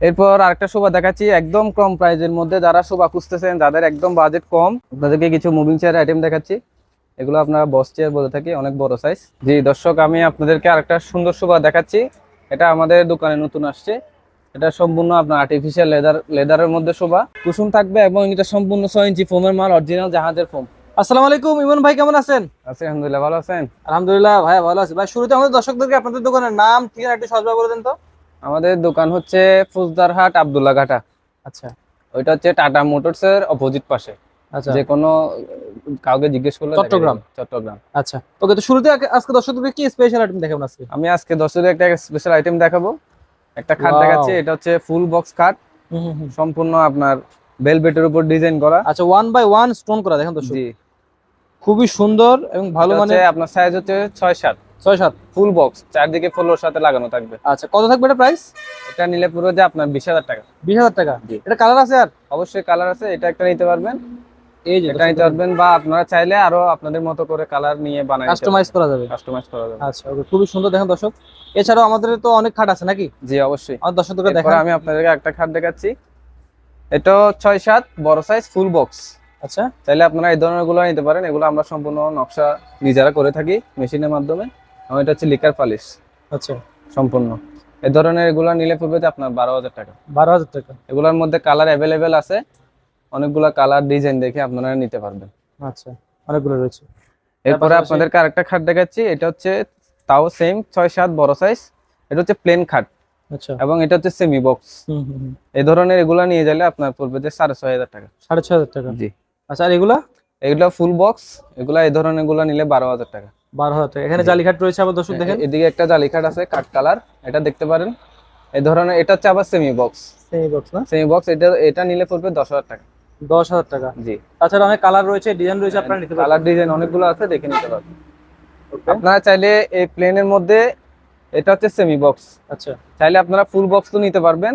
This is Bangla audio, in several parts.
এরপর আরেকটা সোফা দেখাচ্ছি একদম কম প্রাইজের মধ্যে, যারা সোফা খুঁজতেছেন, যাদের একদম বাজেট কম, আপনাদেরকে কিছু মুভিং চেয়ার আইটেম দেখাচ্ছি। এগুলো আপনারা বস চেয়ার বলে থাকি, অনেক বড় সাইজ। জি দর্শক, আমি আপনাদেরকে আরেকটা সুন্দর সোফা দেখাচ্ছি। এটা আমাদের দোকানে নতুন আসছে। এটা সম্পূর্ণ আপনার আর্টিফিশিয়াল লেদারের মধ্যে সোফা, কুশন থাকবে এবং এটা সম্পূর্ণ 6 ইঞ্চি ফোমের মাল, অরিজিনাল জাহাজের ফোম। আসসালামু আলাইকুম ইমন ভাই, কেমন আছেন? আছি আলহামদুলিল্লাহ, ভালো আছেন? আলহামদুলিল্লাহ ভাই, ভালো আছি ভাই। শুরুতে আমাদের দর্শকদেরকে আপনাদের দোকানের নাম ঠিকানা একটু সহজভাবে বলে দেন তো। আমাদের দোকান হচ্ছে ফৌজদারহাট আব্দুল্লাহ ঘাটা। আচ্ছা ওইটা হচ্ছে টাটা মোটরস এর অপোজিট পাশে। আচ্ছা। যে কোনো কাউকে জিজ্ঞেস করলে দেখা চট্টগ্রাম। যাবে, চট্টগ্রাম। আচ্ছা ওকে, তো শুরুতে আজকে দর্শকদেরকে কি স্পেশাল আইটেম দেখাবেন আজকে? আমি আজকে দর্শকদের একটা স্পেশাল আইটেম দেখাবো। একটা খাট ওয়াও। দেখাচ্ছি, এটা হচ্ছে ফুল বক্স খাট, হুম। সম্পূর্ণ আপনার ভেলভেটের উপর ডিজাইন করা। আচ্ছা, 1 বাই 1 স্টোন করা, দেখেন দর্শক, জি, খুবই সুন্দর এবং ভালো এটা হচ্ছে মানের। আপনার সাইজ হচ্ছে 6-7, 6-7। ফুল বক্স, চারদিকে ফ্লোর সাথে লাগানো থাকবে। আচ্ছা, কত থাকবে এটা প্রাইস? এটা নিলে পুরো যে আপনার 20,000 টাকা। 20,000 টাকা। জি, এটা কালার আছে আর? অবশ্যই কালার আছে, এটা একটা নিতে পারবেন, এই যে এটা দর্শক নিতে পারবেন, বা আপনারা চাইলে আরো আপনাদের মতো করে কালার নিয়ে বানাই নিতে কাস্টমাইজ পারবেন, করা যাবে। কাস্টমাইজ করা যাবে। আচ্ছা ওকে, খুবই সুন্দর, দেখেন দর্শক। এছাড়াও আমাদের তো অনেক খাট আছে নাকি? জি অবশ্যই। আমার দর্শকদেরকে এরপর দেখান। আমি আপনাদেরকে একটা খাট দেখাচ্ছি, এটাও 6-7 বড় সাইজ ফুল বক্স। আচ্ছা চাইলে আপনারা এই ধরনের গুলো নিতে পারেন, এগুলো আমরা সম্পূর্ণ নকশা নিজেরা করে থাকি মেশিনের মাধ্যমে। এবং এটা হচ্ছে লিকার পালিশ আচ্ছা। সম্পূর্ণ। এই ধরনের এগুলো নিলে পড়বে যে আপনার 12,000 টাকা। 12,000 টাকা। এগুলোর মধ্যে কালার অ্যাভেলেবেল আছে, অনেকগুলো কালার ডিজাইন দেখে আপনারা নিতে পারবেন। আচ্ছা, অনেকগুলো রয়েছে। তার এরপরে পাশাপাশি। আপনাদেরকে আরেকটা খাট দেখাচ্ছি, এটা হচ্ছে তাও সেম 6-7 বড় সাইজ। এটা হচ্ছে প্লেন খাট আচ্ছা। এবং এটা হচ্ছে সেমি বক্স। হুম। এই ধরনের এগুলা নিয়ে গেলে আপনার পড়বে যে 6,500 টাকা। 6,500 টাকা। জি, আচ্ছা, আর এগুলা? এগুলো ফুল বক্স, এগুলা এই ধরনের গুলা নিলে 12,000 টাকা। 12,000 টাকা। এখানে জি, জালিঘাট রয়েছে আবার, দর্শক দেখেন। এদিকে একটা জালি কাঠ আছে কাঠ কালার, এটা দেখতে পারেন। এই ধরনের এটা হচ্ছে আবার সেমি বক্স। সেমি বক্স না? সেমি বক্স, এটা এটা নিলে পড়বে 10,000 টাকা। 10,000 টাকা। জি, তাছাড়া অনেক কালার রয়েছে, ডিজাইন রয়েছে, আপনারা নিতে পারবেন। কালার ডিজাইন অনেকগুলো আছে, দেখে নিতে পারবেন। ওকে। আপনারা চাইলে এই প্লেনের মধ্যে, এটা হচ্ছে সেমি বক্স, আচ্ছা। চাইলে আপনারা ফুল বক্স তো নিতে পারবেন।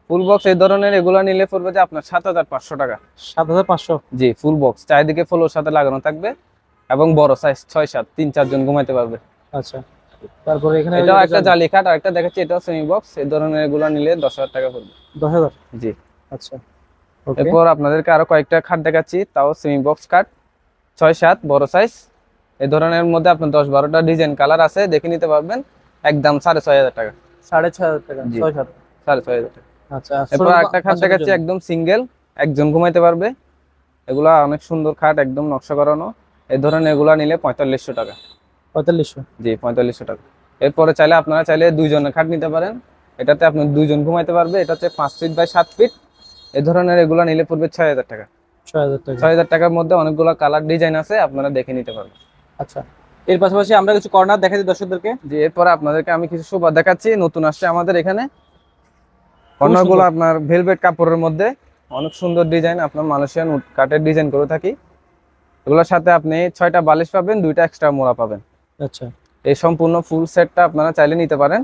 ফুল বক্স এই ধরনের এগুলো নিলে পড়বে যে আপনার 7,500 টাকা। 7,500। জি, ফুল বক্স, চারিদিকে ফ্লোর সাথে লাগানো থাকবে এবং বড় সাইজ 6-7, 3-4 জন ঘুমাইতে পারবে। আচ্ছা, তারপরে এখানে ওই এটাও একটা একটা জালি কাঠ, আর একটা দেখাচ্ছি, এটাও সেমি বক্স। এই ধরনের এগুলো নিলে 10,000 টাকা পড়বে। 10,000। জি, আচ্ছা ওকে। এরপর আপনাদেরকে আরো কয়েকটা খাট দেখাচ্ছি, তাও সেমি বক্স খাট, 6-7 বড় সাইজ। এই ধরনের মধ্যে আপনার 10-12টা ডিজাইন কালার আছে, দেখে নিতে পারবেন। একদম 6,500 টাকা। 6,500 টাকা। জি, 6,700। 6,500 টাকা। আচ্ছা, আর ছোট এরপর আরেকটা খাট বাচ্চাদের দেখাচ্ছি, জন্য? একদম সিঙ্গেল, একজন ঘুমাইতে পারবে। এগুলা অনেক সুন্দর খাট, একদম নকশা করানো। এই ধরনের এগুলা নিলে 4500 টাকা। 4500। জি, 4500 টাকা। এরপরে চাইলে আপনারা চাইলে দুইজনের খাট নিতে পারেন, এটাতে আপনি দুইজন ঘুমাইতে পারবে। এটা হচ্ছে 5 ফিট বাই 7 ফিট। এই ধরনের এগুলা নিলে পড়বে 6,000 টাকা। 6,000 টাকা। 6,000 টাকার মধ্যে অনেকগুলো কালার ডিজাইন আছে, আপনারা দেখে নিতে পারবেন। আচ্ছা, এর পাশাপাশি আমরা কিছু কর্নার দেখাই দিই দর্শকদেরকে। জি, এরপরে আপনাদেরকে আমি কিছু সোফা দেখাচ্ছি, নতুন আসছে আমাদের এখানে। খুবই কর্নারগুলো সুন্দর। আপনার ভেলভেট কাপড়ের মধ্যে, অনেক সুন্দর ডিজাইন, আপনার মালয়েশিয়ান উড কাঠের ডিজাইন করে থাকি। এগুলোর সাথে আপনি 6টা বালিশ পাবেন, 2টা এক্সট্রা মোড়া পাবেন। আচ্ছা। এই সম্পূর্ণ ফুল সেটটা আপনারা চাইলে নিতে পারেন।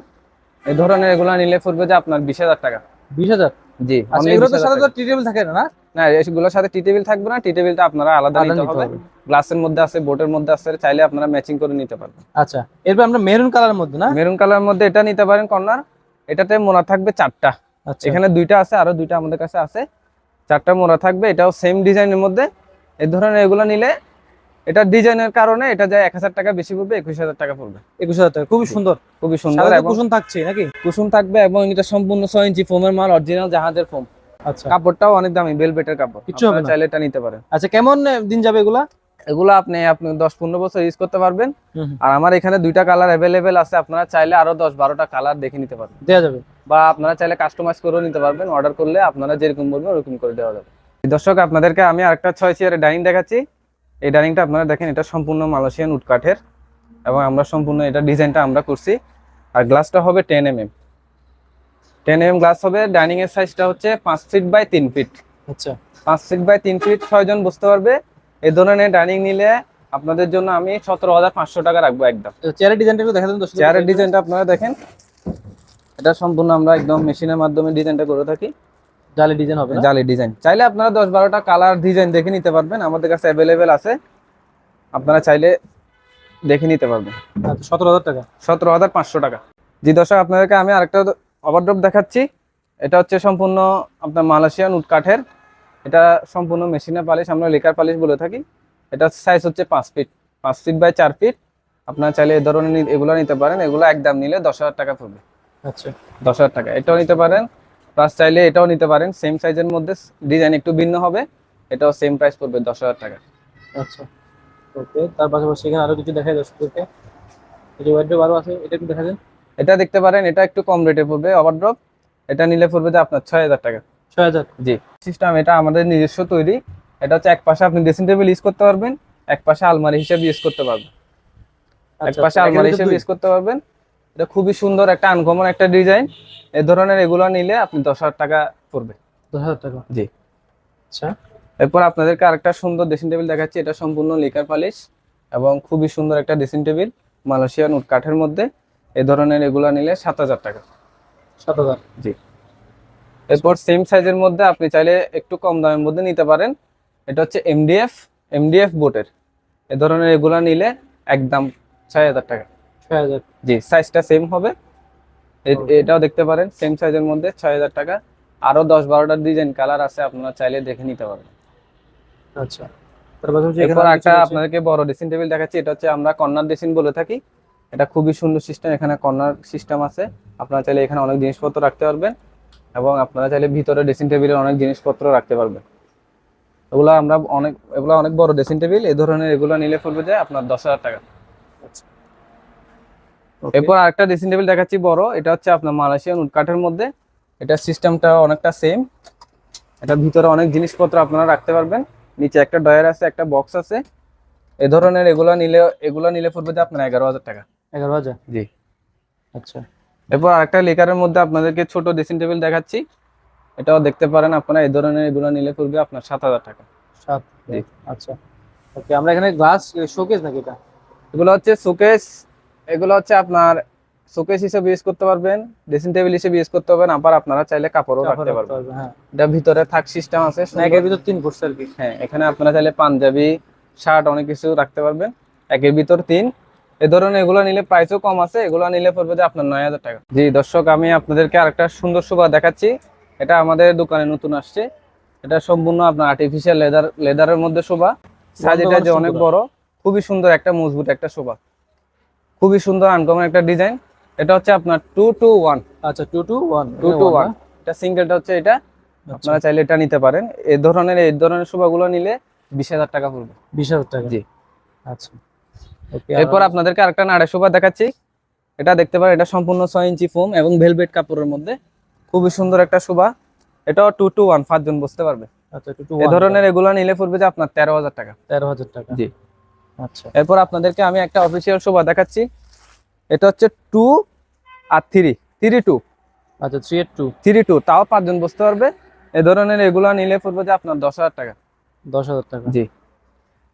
এই ধরনের এগুলো নিলে পড়বে যে আপনার 20,000 টাকা। 20,000। জি, আচ্ছা, অনলি এগুলো তো 20,000 সাথে তো টাকা। টি টেবিল থাকে না না? না, এগুলোর সাথে টি টেবিল থাকবে না, টি টেবিলটা আপনারা আলাদা আলাদা নিতে নিতে হবে। হবে। গ্লাসের মধ্যে আছে, বোর্ডের মধ্যে আছে, চাইলে আপনারা ম্যাচিং করে নিতে পারবেন। আচ্ছা, এরপর আমরা মেরুন কালারের মধ্যে না? মেরুন কালার মধ্যে এটা নিতে পারেন কর্নার। এটাতে মোড়া থাকবে 4টা। আচ্ছা। এখানে 2টা আছে, আরো 2টা আমাদের কাছে আছে। 4টা মোড়া থাকবে, এটাও সেম ডিজাইনের মধ্যে। এই ধরনের এগুলো নিলে, এটা ডিজাইনের কারণে এটা যায় 1,000 টাকা বেশি পড়বে, 21,000 টাকা পড়বে। 21,000 টাকা, খুবই জি, সুন্দর। খুবই সুন্দর সাথে তো এবং কুশন থাকছে নাকি? কুশন থাকবে, এবং এটা সম্পূর্ণ 6 ইঞ্চি ফোমের মাল, অরিজিনাল জাহাজের ফোম। আচ্ছা, কাপড়টাও অনেক দামি, বেলভেটের কাপড়, কিচ্ছু হবে আপনারা না। চাইলে এটা নিতে পারেন। আচ্ছা, কেমন দিন যাবে এগুলা? এগুলো আপনি আপনি 10-15 বছর ইউজ করতে পারবেন। হুম। আর আমার এখানে 2টা কালার অ্যাভেলেবেল আছে, আপনারা চাইলে আরো 10-12টা কালার দেখে নিতে পারবেন। দেওয়া যাবে। বা আপনারা চাইলে কাস্টমাইজ করেও নিতে পারবেন, অর্ডার করলে আপনারা যেরকম বলবেন ওরকম করে দেওয়া যাবে। দর্শক, আপনাদেরকে আমি আরেকটা 6 চেয়ারের ডাইনিং দেখাচ্ছি। এই ডাইনিংটা আপনারা দেখেন, এটা সম্পূর্ণ মালয়েশিয়ান উড কাঠের, এবং আমরা সম্পূর্ণ এটা ডিজাইনটা আমরা করছি। আর গ্লাসটা হবে 10 mm, 10 mm গ্লাস হবে। ডাইনিং এর সাইজটা হচ্ছে 5 ফিট বাই 3 ফিট। আচ্ছা। 5 ফিট বাই 3 ফিট, 6 জন বসতে পারবে। এই ধরনের ডাইনিং নিলে আপনাদের জন্য আমি 17,500 টাকা রাখবো একদম। চেয়ারের ডিজাইনটা একটু দেখা দেন দর্শকদের। চেয়ারের ডিজাইনটা আপনারা দেখেন, এটা সম্পূর্ণ আমরা একদম মেশিনের মাধ্যমে ডিজাইনটা করে থাকি। জালি ডিজাইন হবে না? জালি ডিজাইন, চাইলে আপনারা 10-12টা কালার ডিজাইন দেখে নিতে পারবেন, আমাদের কাছে অ্যাভেলেবেল আছে, আপনারা চাইলে দেখে নিতে পারবেন। আচ্ছা, 17,000 টাকা। 17,500 টাকা। জি দর্শক, আপনাদেরকে আমি আরেকটা ওভারড্রপ দেখাচ্ছি। এটা হচ্ছে সম্পূর্ণ আপনার মালয়েশিয়ান উড কাঠের। এটা সম্পূর্ণ মেশিনে পালিশ, আমরা লেকার পালিশ বলে থাকি। এটা সাইজ হচ্ছে 5 ফিট, 5 ফিট বাই 4 ফিট। আপনার চাইলে এই ধরনের এগুলো নিতে পারেন। এগুলো একদম নিলে 10,000 টাকা পড়বে। আচ্ছা 10,000 টাকা। এটাও নিতে পারেন, প্লাস চাইলে এটাও নিতে পারেন। সেম সাইজের মধ্যে ডিজাইন একটু ভিন্ন হবে, এটাও সেম প্রাইস পড়বে 10,000 টাকা। আচ্ছা ওকে। তার পাশাপাশি এখানে আরো কিছু দেখাই দর্শকদেরকে। এই যে ওয়ার্ড্রোব আরো আছে, এটা একটু দেখা যান। এটা দেখতে পারেন, এটা একটু কম রেটে পড়বে ওভারড্রপ। এটা নিলে পড়বে যে আপনার 6,000 টাকা। 6,000। জি, সিস্টেম এটা আমাদের নিজস্ব তৈরি। এটা হচ্ছে এক পাশে আপনি ড্রেসিং টেবিল ইউজ করতে পারবেন, এক পাশে আলমারি হিসেবে ইউজ করতে পারবেন। এক আচ্ছা পাশে আচ্ছা, একের আলমারি ভিতর হিসেবে দুই। ইউজ করতে পারবেন। এটা খুবই সুন্দর একটা আনকমন একটা ডিজাইন। এই ধরনের এগুলো নিলে আপনি 10,000 টাকা পড়বে। 10,000 টাকা। জি। আচ্ছা এরপর আপনাদেরকে আরেকটা সুন্দর ড্রেসিং টেবিল দেখাচ্ছি। এটা সম্পূর্ণ লিকার পালিশ এবং খুবই সুন্দর একটা ড্রেসিং টেবিল, মালয়েশিয়ান উড কাঠের মধ্যে। এই ধরনের এগুলো নিলে 7,000 টাকা। 7,000। জি। এরপর সেম সাইজের মধ্যে আপনি চাইলে একটু কম দামের মধ্যে নিতে পারেন। এটা হচ্ছে এমডিএফ বোটের। এ ধরনের এগুলা নিলে একদম 6,000 টাকা। 6,000। জি, সাইজটা সেম হবে। এটাও দেখতে পারেন সেম সাইজের মধ্যে 6,000 টাকা। আরো 10-12টা ডিজাইন কালার আছে, আপনারা চাইলে দেখে নিতে পারবেন। আচ্ছা তার পাশাপাশি এখানে এরপর আরো কিছু একটা রয়েছে। আপনাদেরকে বড় ড্রেসিং টেবিল দেখাচ্ছি। এটা হচ্ছে আমরা কর্নার ড্রেসিং বলে থাকি। এটা খুবই সুন্দর সিস্টেম, এখানে কর্নার সিস্টেম আছে। আপনারা চাইলে এখানে অনেক জিনিসপত্র রাখতে পারবেন এবং আপনারা চাইলে ভিতরে ড্রেসিং টেবিলে অনেক জিনিসপত্র রাখতে পারবেন। এগুলো অনেক বড় ড্রেসিং টেবিল। এই ধরনের এগুলো নিলে পড়বে যে আপনার 10,000 টাকা। আচ্ছা ওকে। এরপর আরেকটা ড্রেসিং টেবিল দেখাচ্ছি বড়। এটা হচ্ছে আপনার মালয়েশিয়ান উড কাঠের মধ্যে। এটা সিস্টেমটা অনেকটা সেম। এটা ভিতরে অনেক জিনিসপত্র আপনারা রাখতে পারবেন। নিচে একটা ডয়ার আছে, একটা বক্স আছে। এই ধরনের এগুলো নিলে পড়বে যে আপনার 11,000 টাকা। 11,000। জি। আচ্ছা এরপর আরেকটা লেকারের মধ্যে আপনাদেরকে ছোট ড্রেসিং টেবিল দেখাচ্ছি। এটাও দেখতে পারেন আপনারা। এই ধরনের এগুলো নিলে পড়বে আপনার 7,000 টাকা। 7। জি। আচ্ছা ওকে। আমরা এখানে গ্লাস শোকেস নাকি এটা? এগুলো হচ্ছে শোকেস। এগুলো হচ্ছে আপনার শোকেস হিসেবে ইউজ করতে পারবেন, ড্রেসিং টেবিল হিসেবে ইউজ করতে পারবেন। আবার আপনারা চাইলে কাপড়ও কাপড় রাখতে রাখতে পারবেন। পারবে, হ্যাঁ। এটা ভিতরে থাক সিস্টেম আছে না, সুন্দর। একের ভিতর 3 পড়ছে আর কি। হ্যাঁ, এখানে আপনারা চাইলে পাঞ্জাবি, শার্ট অনেক কিছু রাখতে পারবেন। একের ভিতর 3। এ ধরনের এগুলো নিলে প্রাইসও কম আছে। এগুলো নিলে পড়বে যে আপনার 9,000 টাকা। জি দর্শক, আমি আপনাদেরকে আরেকটা সুন্দর সোফা দেখাচ্ছি। এটা আমাদের দোকানে নতুন আসছে। এটা সম্পূর্ণ আপনার আর্টিফিশিয়াল লেদারের মধ্যে সোফা। সাইজ এটা যে অনেক বড়, খুবই সুন্দর একটা মজবুত একটা সোফা, খুবই সুন্দর আনকমন একটা ডিজাইন। এটা হচ্ছে আপনার 2-to-1। আচ্ছা 2-to-1। 2-to-1। এটা সিঙ্গেলটা হচ্ছে এটা। আপনারা চাইলে এটা নিতে পারেন। এই ধরনের সোফাগুলো নিলে 20,000 টাকা পড়বে। 20,000 টাকা। জি। আচ্ছা ওকে। এরপর আপনাদেরকে আরেকটা নাড়া সোফা দেখাচ্ছি। এটা দেখতে পারেন, এটা সম্পূর্ণ 6 ইঞ্চি ফোম এবং ভেলভেট কাপড়ের মধ্যে। খুবই সুন্দর একটা সোফা। এটাও 2-to-1, 5 জন বসতে পারবে। আচ্ছা এই 2-to-1 ধরনের এগুলো নিলে পড়বে যে আপনার 13,000 টাকা। 13,000 টাকা। জি। আচ্ছা এরপর আপনাদেরকে আমি একটা অফিসিয়াল সোফা দেখাচ্ছি। এটা হচ্ছে 2 আর 3-2। আচ্ছা 3-2। 3-2, তাও 5 জন বসতে পারবে। এই ধরনের এগুলো নিলে পড়বে যে আপনার 10,000 টাকা। 10,000 টাকা। জি।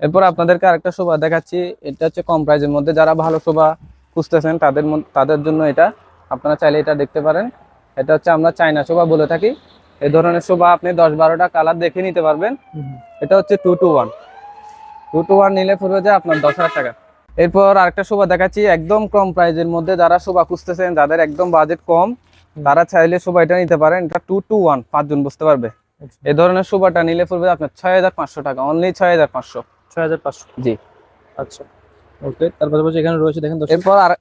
এরপর আপনাদেরকে আরেকটা শোভা দেখাচ্ছি। এটা হচ্ছে কম প্রাইসের মধ্যে, যারা ভালো শোভা খুঁজতেছেন তাদের জন্য এটা। আপনারা চাইলে এটা দেখতে পারেন। এটা হচ্ছে আমরা চায়না শোভা বলে থাকি। এই ধরনের শোভা আপনি 10-12টা কালার দেখে নিতে পারবেন। এটা হচ্ছে 2-to-1। 2-to-1 নিলে পড়বে যে আপনার 10,000 টাকা। এরপর আরেকটা শোভা দেখাচ্ছি একদম কম প্রাইসের মধ্যে। যারা শোভা খুঁজতেছেন, যাদের একদম বাজেট কম, তারা চাইলে শোভা এটা নিতে পারেন। এটা 2-to-1, 5 জন বসতে পারবে। এই ধরনের শোভাটা নিলে পড়বে আপনার 6,500 টাকা। অনলি 6,500। 6,500। জি। আচ্ছা ওকে। তার পাশাপাশি এখানে রয়েছে দেখেন দর্শক। এরপর আর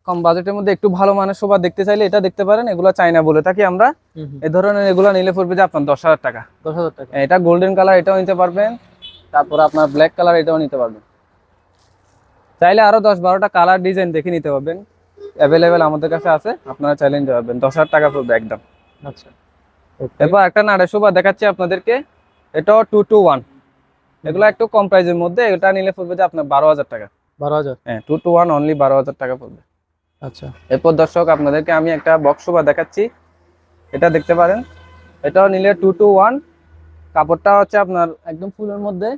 কম বাজেটের মধ্যে একটু ভালো মানের সোফা দেখতে চাইলে এটা দেখতে পারেন। এগুলো চাইনা বলে থাকি আমরা। এই ধরনের এগুলো নিলে পড়বে যে আপনার 10,000 টাকা। 10,000 টাকা। এটা গোল্ডেন কালার, এটাও নিতে পারবেন। তারপর আপনার ব্ল্যাক কালার, এটাও নিতে পারবেন। চাইলে আরো 10-12টা কালার ডিজাইন দেখে নিতে পারবেন। অ্যাভেলেবেল আমাদের কাছে আছে, আপনারা চাইলে নিতে পারবেন। 10,000 টাকা পড়বে একদম। আচ্ছা ওকে। এরপর একটা নাড়া সোফা দেখাচ্ছি আপনাদেরকে। এটাও 2-to-1। এগুলো একটু কম প্রাইসের মধ্যে। এটা নিলে পড়বে যে আপনার 12,000 টাকা। 12,000। হ্যাঁ, 2-to-1 অনলি 12,000 টাকা পড়বে। আচ্ছা এরপর দর্শক আপনাদেরকে আমি একটা বক্স সোফা দেখাচ্ছি। এটা দেখতে পারেন। এটাও নিলে 2-to-1। কাপড়টা হচ্ছে আপনার একদম ফুলের মধ্যে,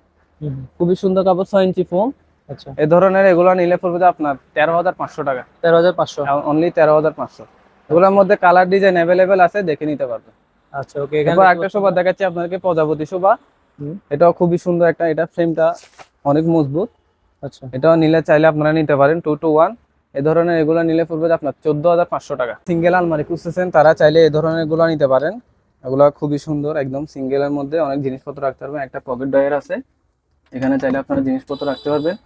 খুবই সুন্দর কাপড়, 6 ইঞ্চি ফোম। আচ্ছা এই ধরনের এগুলো নিলে পড়বে যে আপনার 13,500 টাকা। 13,500। অনলি 13,500। এগুলোর মধ্যে কালার ডিজাইন অ্যাভেলেবেল আছে, দেখে নিতে পারবেন। আচ্ছা ওকে। এরপর একটা সোফা দেখাচ্ছি আপনাদেরকে, প্রজাপতি সোফা। এটাও খুবই সুন্দর একটা, এটা ফ্রেমটা অনেক মজবুত। আচ্ছা এটাও নিলে চাইলে আপনারা নিতে পারেন 2-to-1। এই ধরনের এগুলো নিলে পড়বে যে আপনার 14,500 টাকা। সিঙ্গেল আলমারি খুঁজতেছেন তারা চাইলে এই ধরনের এগুলো নিতে পারেন। এগুলো খুবই সুন্দর, একদম সিঙ্গেলের মধ্যে অনেক জিনিসপত্র রাখতে পারবেন। একটা পকেট ড্রয়ার আছে, এখানে চাইলে আপনারা জিনিসপত্র রাখতে পারবেন।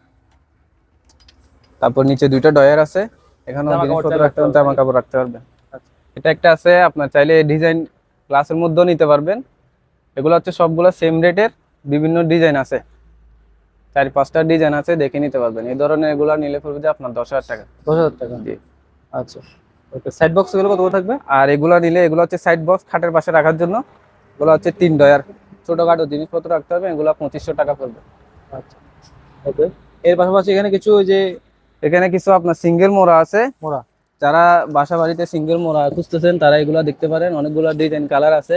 তারপর নিচে দুইটা ড্রয়ার আছে, এখানেও জামা কাপড় জিনিসপত্র চাইলে রাখতে পারবেন, জামা কাপড় রাখতে পারবেন। আচ্ছা। এটা একটা আছে, আপনার চাইলে ডিজাইন গ্লাসের মধ্যেও নিতে পারবেন। এগুলো হচ্ছে সবগুলো সেম রেটের, বিভিন্ন ডিজাইন আছে, 4-5টা ডিজাইন আছে, দেখে নিতে পারবেন। এই ধরনের এগুলো নিলে পড়বে যে আপনার 10,000 টাকা। 10,000 টাকা। জি। আচ্ছা ওকে, সাইড বক্স এগুলো কত করে থাকবে? আর এগুলো নিলে এগুলো হচ্ছে সাইড বক্স, খাটের পাশে রাখার জন্য। এগুলো হচ্ছে 3 ডয়ার, ছোটখাটো জিনিসপত্র রাখতে হবে। এগুলো 2500 টাকা পড়বে। আচ্ছা ওকে, এর পাশাপাশি এখানে কিছু ওই যে এখানে কিছু আপনার সিঙ্গেল মোড়া আছে, মোড়া। যারা বাসা বাড়িতে সিঙ্গেল মোড়া খুঁজতেছেন তারা এগুলো দেখতে পারেন। অনেকগুলো ডিজাইন কালার আছে।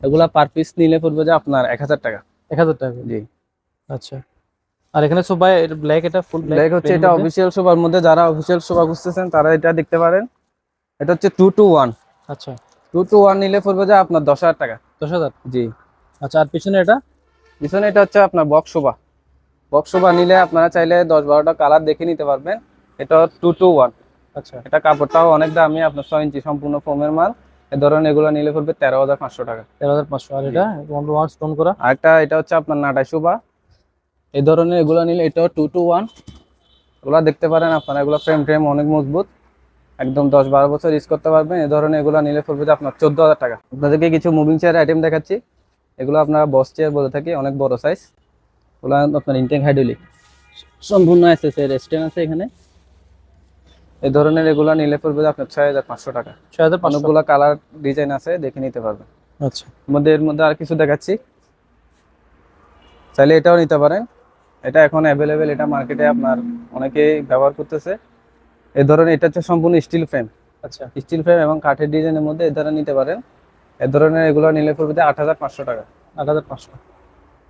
এগুলা পার পিস নিলে পড়বে যে আপনার 1000 টাকা। 1000 টাকা। জি। আচ্ছা, আর এখানে সোফা ব্ল্যাক, এটা ফুল ব্ল্যাক হচ্ছে, এটা অফিসিয়াল সোফার মধ্যে, যারা অফিসিয়াল সোফা খুঁজতেছেন তারা এটা দেখতে পারেন। এটা হচ্ছে 2-to-1। আচ্ছা 2-to-1 নিলে পড়বে যে আপনার 10,000 টাকা। 10,000। জি। আচ্ছা, আর পিছনে এটা? পিছনে এটা হচ্ছে আপনার বক্স সোফা। বক্স সোফা নিলে আপনারা চাইলে 10-12টা কালার দেখে নিতে পারবেন। এটা 2-to-1। আচ্ছা এটা কাপড়টাও অনেক দামি, আপনার 6 ইঞ্চি সম্পূর্ণ ফোমের মাল। এ ধরনের এগুলো নিলে পড়বে 13,500 টাকা। 13,500। আর এটা ওয়ান স্টোন করা? আরেকটা এটা হচ্ছে আপনার নাটাই সোফা। এই ধরনের এগুলো নিলে এটাও 2-to-1। এগুলো দেখতে পারেন আপনারা, এগুলো ফ্রেম অনেক মজবুত, একদম 10-12 বছর ইউজ করতে পারবেন। এই ধরনের এগুলো নিলে পড়বে যে আপনার 14,000 টাকা। আপনাদেরকে কিছু মুভিং চেয়ার আইটেম দেখাচ্ছি। এগুলো আপনারা বস চেয়ার বলে থাকি, অনেক বড় সাইজ। এগুলো আপনার ইনটেক হাইড্রোলিক, সম্পূর্ণ এসএসএর স্ট্যান্ড আছে এখানে। এই ধরনের এগুলো নিলে পড়বে যে আপনার 6,500 টাকা। 6,500। অনেকগুলো কালার ডিজাইন আছে, দেখে নিতে পারবেন। আচ্ছা এর মধ্যে আর কিছু দেখাচ্ছি, চাইলে এটাও নিতে পারেন। এটা এখন অ্যাভেলেবেল, এটা মার্কেটে আপনার অনেকেই ব্যবহার করতেছে। এই ধরনের এটা হচ্ছে সম্পূর্ণ স্টিল ফ্রেম। আচ্ছা স্টিল ফ্রেম এবং কাঠের ডিজাইনের মধ্যে এই ধরনের নিতে পারেন। এই ধরনের এগুলো নিলে পড়বে 8,500 টাকা। 8,500।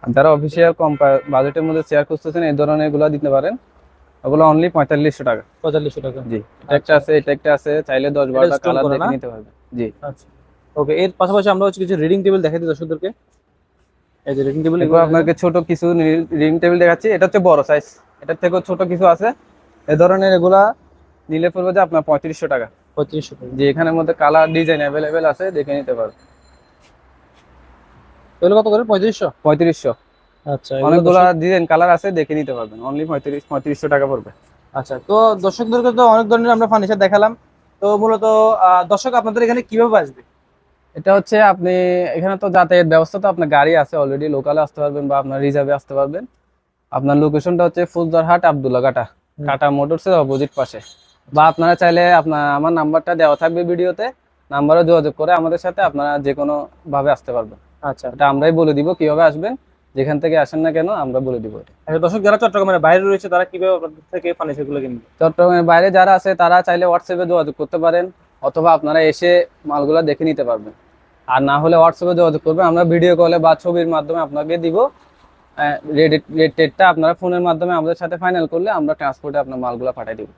আর যারা অফিসিয়াল কম বাজেটের মধ্যে চেয়ার খুঁজতেছেন এই ধরনের এগুলো দিতে পারেন। ওগুলো অনলি 4,500 টাকা। 4,500 টাকা। জি। এটা একটা আছে, এটা একটা আছে, চাইলে 10-12টা stone কালার করা দেখে না? নিতে পারবেন। জি। আচ্ছা ওকে, এর পাশাপাশি আমরা হচ্ছে কিছু রিডিং টেবিল দেখাই দিই দর্শকদেরকে। এই যে রিডিং টেবিল, এরপর আপনাকে ছোট কিছু রিং টেবিল দেখাচ্ছি। এটা হচ্ছে বড় সাইজ, এটার থেকেও ছোট কিছু আছে। এই ধরনের এগুলা নিলে পড়বে যে আপনার 3500 টাকা। 3500 টাকা। যে এখানের মধ্যে কালার ডিজাইন অ্যাভেলেবেল আছে, দেখে নিতে পারবেন। এগুলো কত করে? 3500। 3500। আচ্ছা, এগুলো অনেকগুলা ডিজাইন কালার আছে, দেখে নিতে পারবেন। অনলি 3500 টাকা পড়বে। আচ্ছা, তো দর্শকদেরকে তো অনেক ধরনের আমরা ফার্নিচার দেখালাম। তো মূলত দর্শক আপনাদের এখানে কিভাবে আসবে? এটা হচ্ছে আপনি এখানে তো যাতায়াত ব্যবস্থা, তো আপনার গাড়ি আছে অলরেডি, লোকালে আসতে পারবেন বা আপনার রিজার্ভে আসতে পারবেন। আপনার লোকেশনটা হচ্ছে ফুলদারহাট আব্দুল্লাহ কাটা, টাটা মোটরসের অপোজিট পাশে। বা আপনারা চাইলে আমার নাম্বারটা দেওয়া থাকবে ভিডিওতে, নাম্বারে যোগাযোগ করে আমাদের সাথে আপনারা যে কোনো ভাবে আসতে পারবেন। আচ্ছা এটা আমরাই বলে দিব কিভাবে আসবেন, যেখান থেকে আসেন না কেন আমরা বলে দিব। আচ্ছা, দর্শক যারা চট্টগ্রামের বাইরে রয়েছে তারা কিভাবে আপনাদের থেকে ফার্নিচার গুলো কিনবে? চট্টগ্রামের বাইরে যারা আছে তারা চাইলে হোয়াটসঅ্যাপে যোগাযোগ করতে পারেন, অথবা আপনারা এসে মালগুলা দেখে নিতে পারবেন। আর না হলে হোয়াটসঅ্যাপে যোগাযোগ করবেন, আমরা ভিডিও কলে বা ছবির মাধ্যমে আপনাকে দিব। রেট টেটটা আপনারা ফোনের মাধ্যমে আমাদের সাথে ফাইনাল করলে আমরা ট্রান্সপোর্টে আপনার মালগুলা পাঠিয়ে দিব।